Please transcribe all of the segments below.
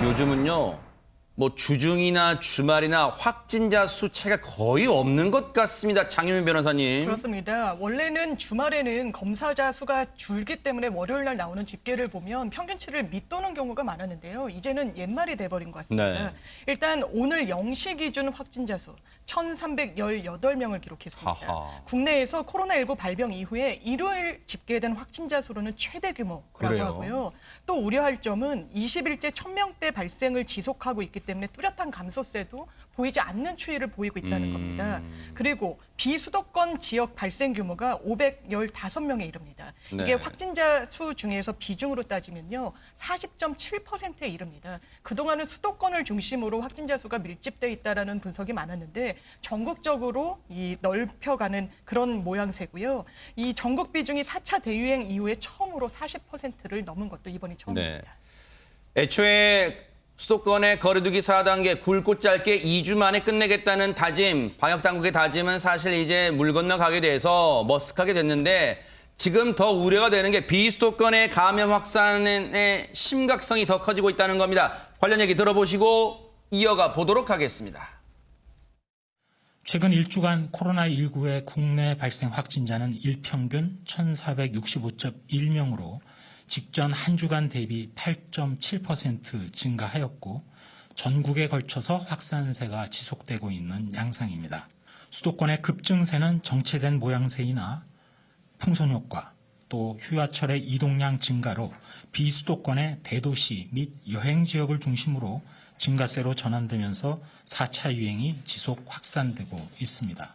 요즘은요, 뭐 주중이나 주말이나 확진자 수 차이가 거의 없는 것 같습니다. 장유민 변호사님. 그렇습니다. 원래는 주말에는 검사자 수가 줄기 때문에 월요일 날 나오는 집계를 보면 평균치를 밑도는 경우가 많았는데요. 이제는 옛말이 돼버린 것 같습니다. 네. 일단 오늘 0시 기준 확진자 수 1,318명을 기록했습니다. 하하. 국내에서 코로나19 발병 이후에 일요일 집계된 확진자 수로는 최대 규모라고 그래요? 하고요. 또 우려할 점은 20일째 1,000명대 발생을 지속하고 있기 때문에 뚜렷한 감소세도 보이지 않는 추이를 보이고 있다는 겁니다. 그리고 비수도권 지역 발생 규모가 515명에 이릅니다. 네. 이게 확진자 수 중에서 비중으로 따지면요. 40.7%에 이릅니다. 그동안은 수도권을 중심으로 확진자 수가 밀집돼 있다라는 분석이 많았는데 전국적으로 이 넓혀가는 그런 모양새고요. 이 전국 비중이 4차 대유행 이후에 처음으로 40%를 넘은 것도 이번이 처음입니다. 네. 애초에 수도권의 거리두기 4단계 굵고 짧게 2주 만에 끝내겠다는 다짐, 방역당국의 다짐은 사실 이제 물 건너가게 돼서 머쓱하게 됐는데 지금 더 우려가 되는 게 비수도권의 감염 확산의 심각성이 더 커지고 있다는 겁니다. 관련 얘기 들어보시고 이어가 보도록 하겠습니다. 최근 일주간 코로나19의 국내 발생 확진자는 일평균 1,465.1명으로 직전 한 주간 대비 8.7% 증가하였고 전국에 걸쳐서 확산세가 지속되고 있는 양상입니다. 수도권의 급증세는 정체된 모양새이나 풍선 효과, 또 휴야철의 이동량 증가로 비수도권의 대도시 및 여행 지역을 중심으로 증가세로 전환되면서 4차 유행이 지속 확산되고 있습니다.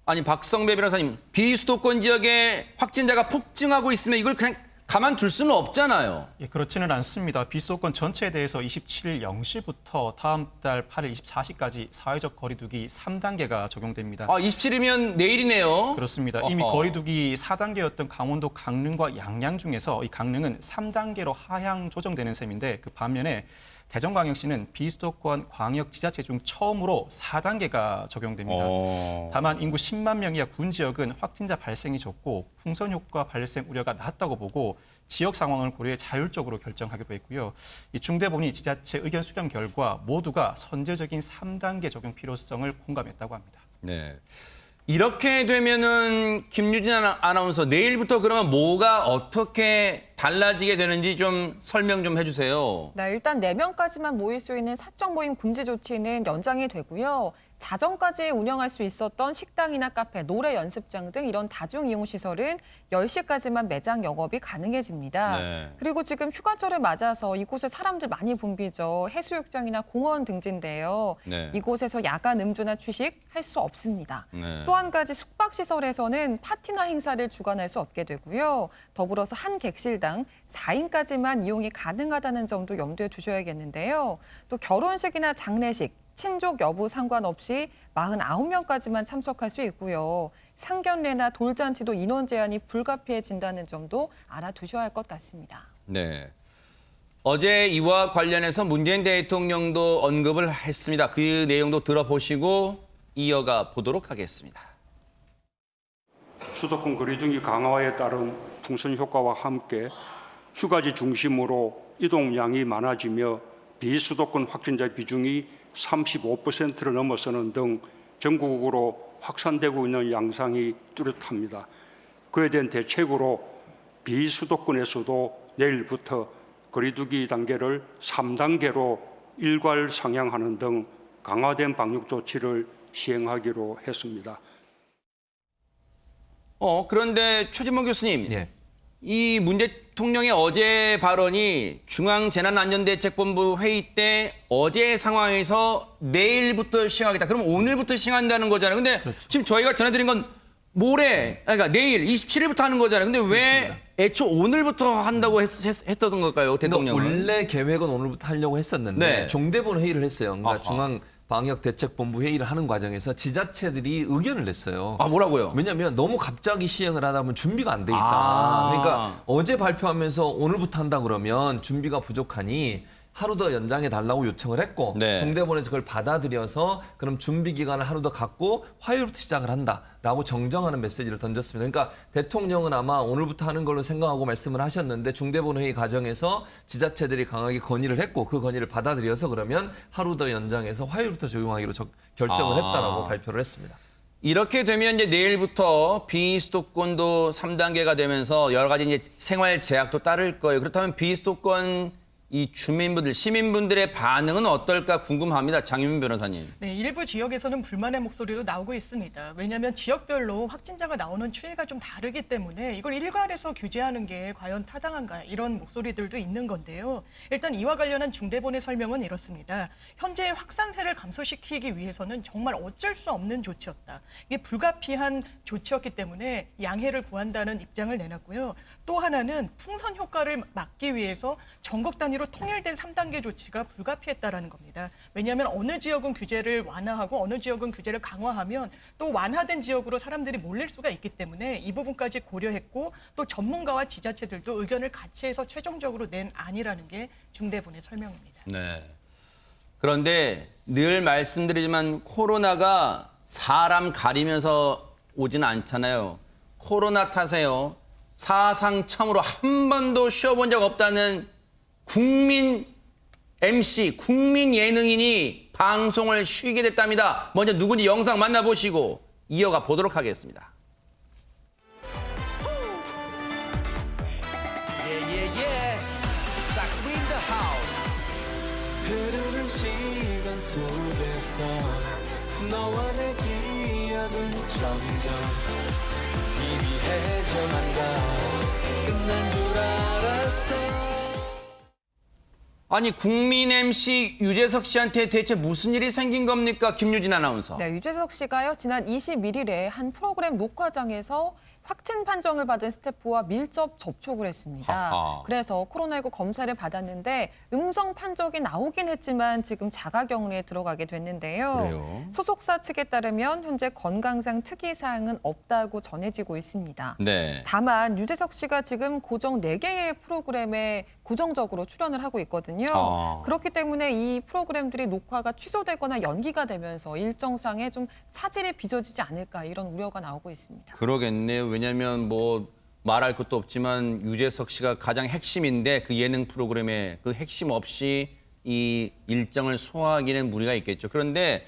아니 박성배 변호사님, 비수도권 지역에 확진자가 폭증하고 있으면 이걸 그냥 가만둘 수는 없잖아요. 예, 그렇지는 않습니다. 비수도권 전체에 대해서 27일 0시부터 다음 달 8일 24시까지 사회적 거리두기 3단계가 적용됩니다. 27일이면 내일이네요. 그렇습니다. 이미 어허. 거리두기 4단계였던 강원도 강릉과 양양 중에서 이 강릉은 3단계로 하향 조정되는 셈인데 그 반면에 대전광역시는 비수도권 광역 지자체 중 처음으로 4단계가 적용됩니다. 다만 인구 10만 명 이하 군 지역은 확진자 발생이 적고 풍선 효과 발생 우려가 낮다고 보고 지역 상황을 고려해 자율적으로 결정하기로 했고요. 이 중대본이 지자체 의견 수렴 결과 모두가 선제적인 3단계 적용 필요성을 공감했다고 합니다. 네. 이렇게 되면은 김유진 아나운서 내일부터 그러면 뭐가 어떻게 달라지게 되는지 좀 설명 좀 해주세요. 네, 일단 4명까지만 모일 수 있는 사적 모임 금지 조치는 연장이 되고요. 자정까지 운영할 수 있었던 식당이나 카페, 노래 연습장 등 이런 다중이용시설은 10시까지만 매장 영업이 가능해집니다. 네. 그리고 지금 휴가철을 맞아서 이곳에 사람들 많이 붐비죠. 해수욕장이나 공원 등지인데요. 네. 이곳에서 야간 음주나 취식 할 수 없습니다. 네. 또 한 가지 숙박시설에서는 파티나 행사를 주관할 수 없게 되고요. 더불어서 한 객실당 4인까지만 이용이 가능하다는 점도 염두에 두셔야겠는데요. 또 결혼식이나 장례식, 친족 여부 상관없이 49명까지만 참석할 수 있고요. 상견례나 돌잔치도 인원 제한이 불가피해진다는 점도 알아두셔야 할 것 같습니다. 네. 어제 이와 관련해서 문재인 대통령도 언급을 했습니다. 그 내용도 들어보시고 이어가 보도록 하겠습니다. 수도권 거리두기 강화에 따른 풍선 효과와 함께 휴가지 중심으로 이동량이 많아지며 비수도권 확진자 비중이 35%를 넘어서는 등 전국으로 확산되고 있는 양상이 뚜렷합니다. 그에 대한 대책으로 비수도권에서도 내일부터 거리두기 단계를 3단계로 일괄 상향하는 등 강화된 방역 조치를 시행하기로 했습니다. 그런데 최진봉 교수님, 예. 이 문 대통령의 어제 발언이 중앙재난안전대책본부 회의 때 어제 상황에서 내일부터 시행하겠다. 그럼 오늘부터 시행한다는 거잖아요. 근데 지금 저희가 전해드린 건 모레, 그러니까 내일 27일부터 하는 거잖아요. 근데 왜 애초 오늘부터 한다고 했던 걸까요, 대통령은? 원래 계획은 오늘부터 하려고 했었는데 네. 종대본 회의를 했어요. 그러니까 아하. 중앙방역대책본부 회의를 하는 과정에서 지자체들이 의견을 냈어요. 뭐라고요? 왜냐하면 너무 갑자기 시행을 하다 보면 준비가 안 돼 있다. 아. 그러니까 어제 발표하면서 오늘부터 한다 그러면 준비가 부족하니 하루 더 연장해 달라고 요청을 했고 네. 중대본에서 그걸 받아들여서 그럼 준비 기간을 하루 더 갖고 화요일부터 시작을 한다라고 정정하는 메시지를 던졌습니다. 그러니까 대통령은 아마 오늘부터 하는 걸로 생각하고 말씀을 하셨는데 중대본 회의 과정에서 지자체들이 강하게 건의를 했고 그 건의를 받아들여서 그러면 하루 더 연장해서 화요일부터 적용하기로 결정을 했다라고 발표를 했습니다. 이렇게 되면 이제 내일부터 비수도권도 3단계가 되면서 여러 가지 이제 생활 제약도 따를 거예요. 그렇다면 비수도권 이 주민분들, 시민분들의 반응은 어떨까 궁금합니다. 장윤민 변호사님. 네, 일부 지역에서는 불만의 목소리도 나오고 있습니다. 왜냐하면 지역별로 확진자가 나오는 추이가 좀 다르기 때문에 이걸 일괄해서 규제하는 게 과연 타당한가 이런 목소리들도 있는 건데요. 일단 이와 관련한 중대본의 설명은 이렇습니다. 현재의 확산세를 감소시키기 위해서는 정말 어쩔 수 없는 조치였다. 이게 불가피한 조치였기 때문에 양해를 구한다는 입장을 내놨고요. 또 하나는 풍선 효과를 막기 위해서 전국 단위로 통일된 3단계 조치가 불가피했다라는 겁니다. 왜냐하면 어느 지역은 규제를 완화하고 어느 지역은 규제를 강화하면 또 완화된 지역으로 사람들이 몰릴 수가 있기 때문에 이 부분까지 고려했고 또 전문가와 지자체들도 의견을 같이 해서 최종적으로 낸 안이라는 게 중대본의 설명입니다. 네. 그런데 늘 말씀드리지만 코로나가 사람 가리면서 오지는 않잖아요. 코로나 탓에요. 사상 처음으로 한 번도 쉬어본 적 없다는 국민 MC, 국민 예능인이 방송을 쉬게 됐답니다. 먼저 누군지 영상 만나보시고 이어가 보도록 하겠습니다. 흐르는 시간 속에서 너와 내 기억은 점점 희미해져간다. 끝난 줄 알았어. 아니 국민 MC 유재석 씨한테 대체 무슨 일이 생긴 겁니까? 김유진 아나운서. 네, 유재석 씨가요, 지난 21일에 한 프로그램 녹화장에서 확진 판정을 받은 스태프와 밀접 접촉을 했습니다. 하하. 그래서 코로나19 검사를 받았는데 음성 판정이 나오긴 했지만 지금 자가격리에 들어가게 됐는데요. 그래요? 소속사 측에 따르면 현재 건강상 특이사항은 없다고 전해지고 있습니다. 네. 다만 유재석 씨가 지금 고정 4개의 프로그램에 고정적으로 출연을 하고 있거든요. 아. 그렇기 때문에 이 프로그램들이 녹화가 취소되거나 연기가 되면서 일정상에 좀 차질이 빚어지지 않을까 이런 우려가 나오고 있습니다. 그러겠네요. 왜냐하면 뭐 말할 것도 없지만 유재석 씨가 가장 핵심인데 그 예능 프로그램에 그 핵심 없이 이 일정을 소화하기는 무리가 있겠죠. 그런데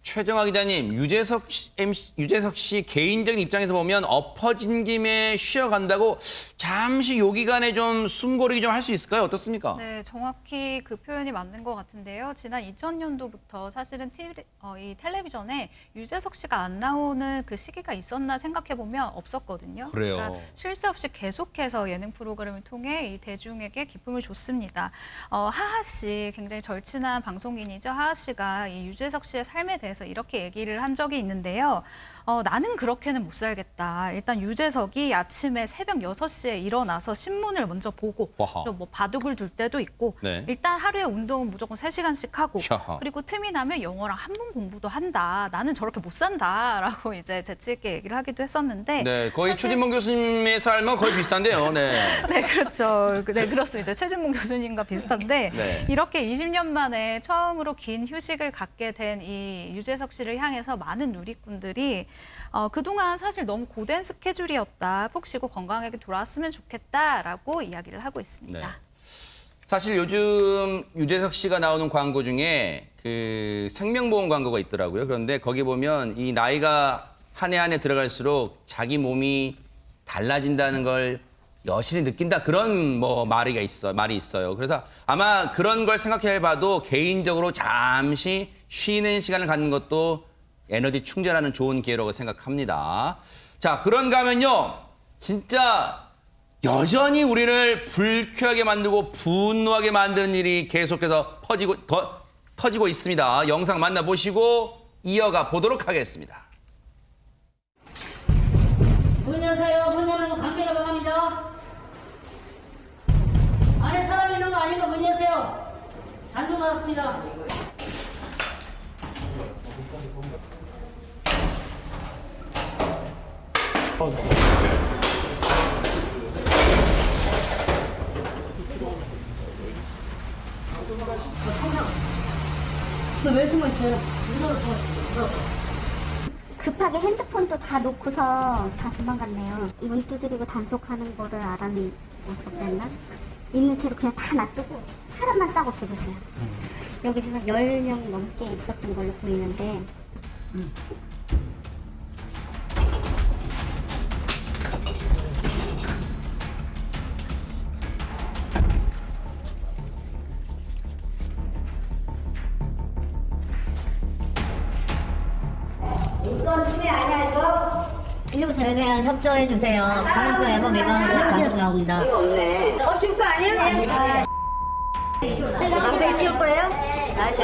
최정화 기자님, 유재석 씨 개인적인 입장에서 보면 엎어진 김에 쉬어간다고 잠시 요 기간에 좀 숨고르기 좀 할 수 있을까요? 어떻습니까? 네, 정확히 그 표현이 맞는 것 같은데요. 지난 2000년도부터 사실은 이 텔레비전에 유재석 씨가 안 나오는 그 시기가 있었나 생각해보면 없었거든요. 그래요. 그러니까 쉴 새 없이 계속해서 예능 프로그램을 통해 이 대중에게 기쁨을 줬습니다. 하하 씨, 굉장히 절친한 방송인이죠. 하하 씨가 이 유재석 씨의 삶에 대해서 이렇게 얘기를 한 적이 있는데요. 나는 그렇게는 못 살겠다. 일단 유재석이 아침에 새벽 6시에 일어나서 신문을 먼저 보고 와하. 그리고 뭐 바둑을 둘 때도 있고 네. 일단 하루에 운동은 무조건 3시간씩 하고 야하. 그리고 틈이 나면 영어랑 한문 공부도 한다. 나는 저렇게 못 산다라고 이제 재치 있게 얘기를 하기도 했었는데 네, 거의 사실- 최진봉 교수님의 삶은 거의 비슷한데요. 네. 네, 그렇죠. 네, 그렇습니다. 최진봉 교수님과 비슷한데 네. 이렇게 20년 만에 처음으로 긴 휴식을 갖게 된 이 유재석 씨를 향해서 많은 누리꾼들이 그동안 사실 너무 고된 스케줄이었다. 푹 쉬고 건강하게 돌아왔으면 좋겠다라고 이야기를 하고 있습니다. 네. 사실 요즘 유재석 씨가 나오는 광고 중에 그 생명보험 광고가 있더라고요. 그런데 거기 보면 이 나이가 한 해 한 해 들어갈수록 자기 몸이 달라진다는 걸 여실히 느낀다. 그런 뭐 말이 있어요. 그래서 아마 그런 걸 생각해봐도 개인적으로 잠시 쉬는 시간을 갖는 것도 에너지 충전하는 좋은 기회라고 생각합니다. 자, 그런가 하면요. 진짜 여전히 우리를 불쾌하게 만들고 분노하게 만드는 일이 계속해서 터지고 있습니다. 영상 만나보시고 이어가 보도록 하겠습니다. 문 여세요. 문 열으면 감기가 나갑니다. 안에 사람 있는 거 아니고 문 여세요. 단속 나왔습니다. 너 왜 숨어 있어요? 무서워서 죽었어. 무서워서. 급하게 핸드폰도 다 놓고서 다 도망갔네요. 문 두드리고 단속하는 거를 알아내서 그랬나? 있는 채로 그냥 다 놔두고 사람만 싹 없애주세요. 여기 지금 10명 넘게 있었던 걸로 보이는데 이건 침해 아니야 이거? 119 그냥 협조해 주세요. 방금 앨범 예방으로 방송 나옵니다. 이거 없네. 지금 거 아니야? 방송에 띄울 거예요? 다시.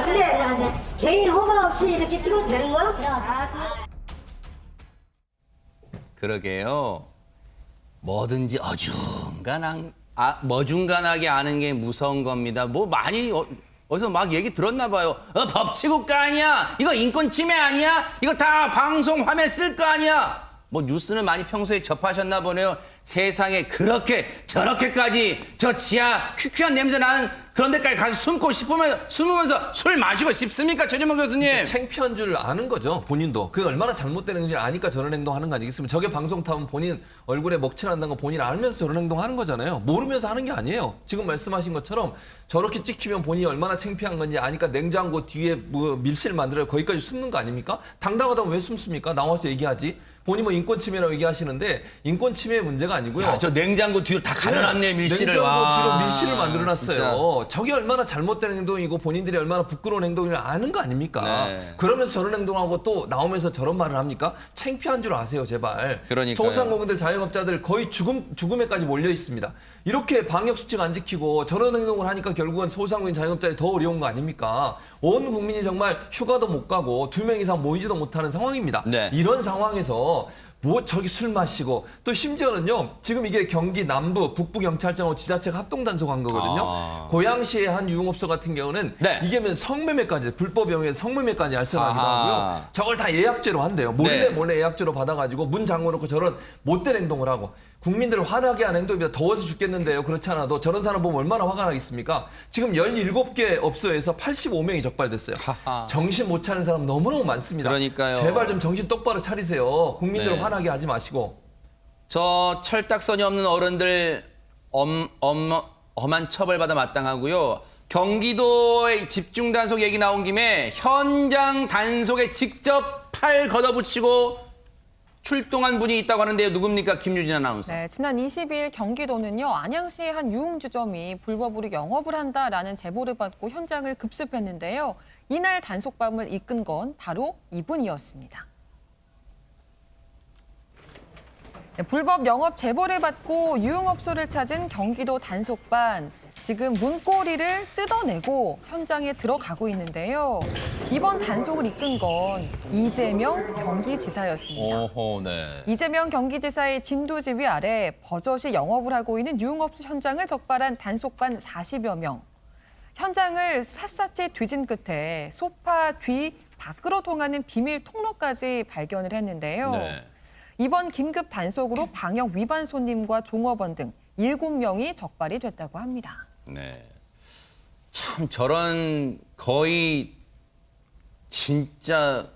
근데 개인 허가 없이 이렇게 찍어도 되는 거야? 그러게요. 뭐든지 머중간하게 아는 게 무서운 겁니다. 뭐 많이 어디서 막 얘기 들었나 봐요. 법치국가 아니야? 이거 인권 침해 아니야? 이거 다 방송 화면에 쓸 거 아니야? 뭐 뉴스는 많이 평소에 접하셨나 보네요. 세상에 그렇게 저렇게까지 저 지하 퀴퀴한 냄새 나는 그런 데까지 가서 숨으면서 술 마시고 싶습니까? 최진봉 교수님. 창피한 줄 아는 거죠, 본인도. 그게 얼마나 잘못되는지 아니까 저런 행동하는 거 아니겠습니까? 저게 방송 타면 본인 얼굴에 먹칠한다는 거 본인 알면서 저런 행동하는 거잖아요. 모르면서 하는 게 아니에요. 지금 말씀하신 것처럼 저렇게 찍히면 본인이 얼마나 창피한 건지 아니까 냉장고 뒤에 뭐 밀실 만들어요. 거기까지 숨는 거 아닙니까? 당당하다면 왜 숨습니까? 나와서 얘기하지. 본인 뭐 인권 침해라고 얘기하시는데 인권 침해의 문제가 아니고요. 야, 저 냉장고 뒤로 다 가려놨네, 밀실을. 냉장고 뒤로 밀실을 만들어놨어요. 진짜. 저게 얼마나 잘못된 행동이고 본인들이 얼마나 부끄러운 행동인지 아는 거 아닙니까? 네. 그러면서 저런 행동하고 또 나오면서 저런 말을 합니까? 창피한 줄 아세요, 제발. 그러니까요. 소상공인들, 자영업자들 거의 죽음에까지 몰려 있습니다. 이렇게 방역 수칙 안 지키고 저런 행동을 하니까 결국은 소상공인, 자영업자들이 더 어려운 거 아닙니까? 온 국민이 정말 휴가도 못 가고 2명 이상 모이지도 못하는 상황입니다. 네. 이런 상황에서 뭐 저기 술 마시고 또 심지어는요 지금 이게 경기 남부 북부 경찰청하고 지자체가 합동 단속한 거거든요. 고양시의 한 유흥업소 같은 경우는 네. 이게면 성매매까지 불법 영위에 성매매까지 알선하기도 하고요. 저걸 다 예약제로 한대요. 몰래 예약제로 받아가지고 문 잠궈놓고 저런 못된 행동을 하고 국민들을 화나게 하는 행동입니다. 더워서 죽겠는데요. 그렇지 않아도 저런 사람 보면 얼마나 화가 나겠습니까? 지금 17개 업소에서 85명이 적발됐어요. 하하. 정신 못 차리는 사람 너무너무 많습니다. 그러니까요. 제발 좀 정신 똑바로 차리세요. 국민들을 네. 화나게 하지 마시고. 저 철딱선이 없는 어른들 엄한 처벌받아 마땅하고요. 경기도의 집중 단속 얘기 나온 김에 현장 단속에 직접 팔 걷어붙이고 출동한 분이 있다고 하는데요. 누굽니까? 김유진 아나운서. 네, 지난 22일 경기도는요. 안양시의 한 유흥주점이 불법으로 영업을 한다라는 제보를 받고 현장을 급습했는데요. 이날 단속반을 이끈 건 바로 이분이었습니다. 네, 불법 영업 제보를 받고 유흥업소를 찾은 경기도 단속반. 지금 문고리를 뜯어내고 현장에 들어가고 있는데요. 이번 단속을 이끈 건 이재명 경기지사였습니다. 오호, 네. 이재명 경기지사의 진두지휘 아래 버젓이 영업을 하고 있는 유흥업소 현장을 적발한 단속반 40여 명. 현장을 샅샅이 뒤진 끝에 소파 뒤 밖으로 통하는 비밀 통로까지 발견을 했는데요. 네. 이번 긴급 단속으로 방역 위반 손님과 종업원 등 7명이 적발이 됐다고 합니다. 네. 참 저런 거의 진짜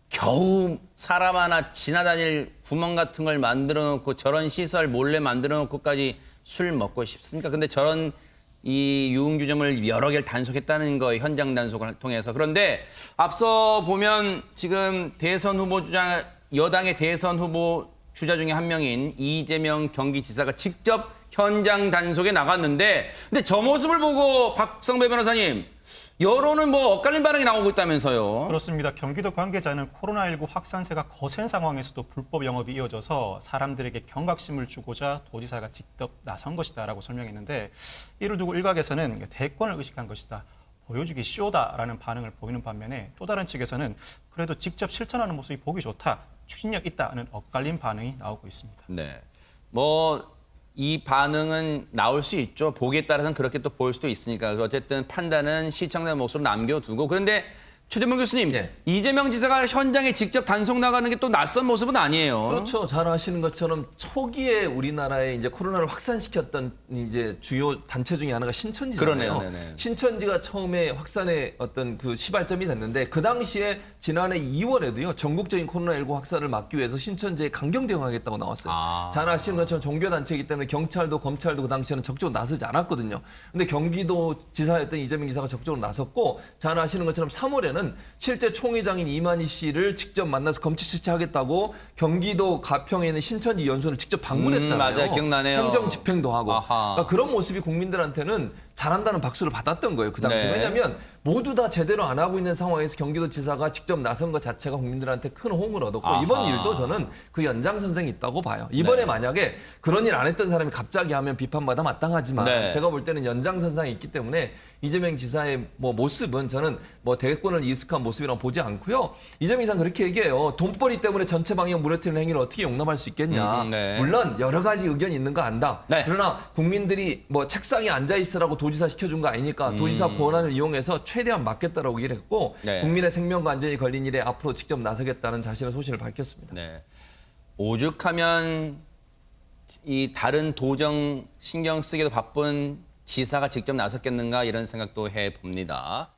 겨우 사람 하나 지나다닐 구멍 같은 걸 만들어 놓고 저런 시설 몰래 만들어 놓고까지 술 먹고 싶습니까? 근데 저런 이 유흥주점을 여러 개를 단속했다는 거 현장 단속을 통해서. 그런데 앞서 보면 지금 대선 후보 주자 여당의 대선 후보 주자 중에 한 명인 이재명 경기지사가 직접 현장 단속에 나갔는데 근데 저 모습을 보고 박성배 변호사님 여론은 뭐 엇갈린 반응이 나오고 있다면서요. 그렇습니다. 경기도 관계자는 코로나19 확산세가 거센 상황에서도 불법 영업이 이어져서 사람들에게 경각심을 주고자 도지사가 직접 나선 것이다라고 설명했는데 이를 두고 일각에서는 대권을 의식한 것이다. 보여주기 쇼다라는 반응을 보이는 반면에 또 다른 측에서는 그래도 직접 실천하는 모습이 보기 좋다. 추진력 있다는 엇갈린 반응이 나오고 있습니다. 네. 뭐 이 반응은 나올 수 있죠. 보기에 따라서는 그렇게 또 보일 수도 있으니까. 어쨌든 판단은 시청자 몫으로 남겨두고. 그런데 최재문 교수님, 예. 이재명 지사가 현장에 직접 단속 나가는 게 또 낯선 모습은 아니에요. 그렇죠. 잘 아시는 것처럼 초기에 우리나라에 이제 코로나를 확산시켰던 이제 주요 단체 중에 하나가 신천지잖아요. 그러네요. 네네. 신천지가 처음에 확산의 어떤 그 시발점이 됐는데 그 당시에 지난해 2월에도요. 전국적인 코로나19 확산을 막기 위해서 신천지에 강경 대응하겠다고 나왔어요. 잘 아시는 것처럼 종교 단체이기 때문에 경찰도 검찰도 그 당시에는 적극적으로 나서지 않았거든요. 근데 경기도 지사였던 이재명 지사가 적극적으로 나섰고 잘 아시는 것처럼 3월에는 실제 총회장인 이만희 씨를 직접 만나서 검찰 수사하겠다고 경기도 가평에 있는 신천지 연수원을 직접 방문했잖아요. 맞아요. 기억나네요. 행정 집행도 하고. 아하. 그러니까 그런 모습이 국민들한테는 잘한다는 박수를 받았던 거예요. 그 당시. 네. 왜냐하면 모두 다 제대로 안 하고 있는 상황에서 경기도지사가 직접 나선 것 자체가 국민들한테 큰 호응을 얻었고 아하. 이번 일도 저는 그 연장선상이 있다고 봐요. 이번에 네. 만약에 그런 일 안 했던 사람이 갑자기 하면 비판받아 마땅하지만 네. 제가 볼 때는 연장선상이 있기 때문에 이재명 지사의 뭐 모습은 저는 뭐 대권을 이습한 모습이라고 보지 않고요. 이재명 지사는 그렇게 얘기해요. 돈벌이 때문에 전체 방역 무너뜨리는 행위를 어떻게 용납할 수 있겠냐. 네. 물론 여러 가지 의견이 있는 거 안다. 네. 그러나 국민들이 뭐 책상에 앉아 있으라고 도지사 시켜준 거 아니니까 도지사 권한을 이용해서 최대한 막겠다라고 얘기를 했고 네. 국민의 생명과 안전이 걸린 일에 앞으로 직접 나서겠다는 자신의 소신을 밝혔습니다. 네. 오죽하면 이 다른 도정 신경 쓰기도 바쁜 지사가 직접 나섰겠는가 이런 생각도 해봅니다.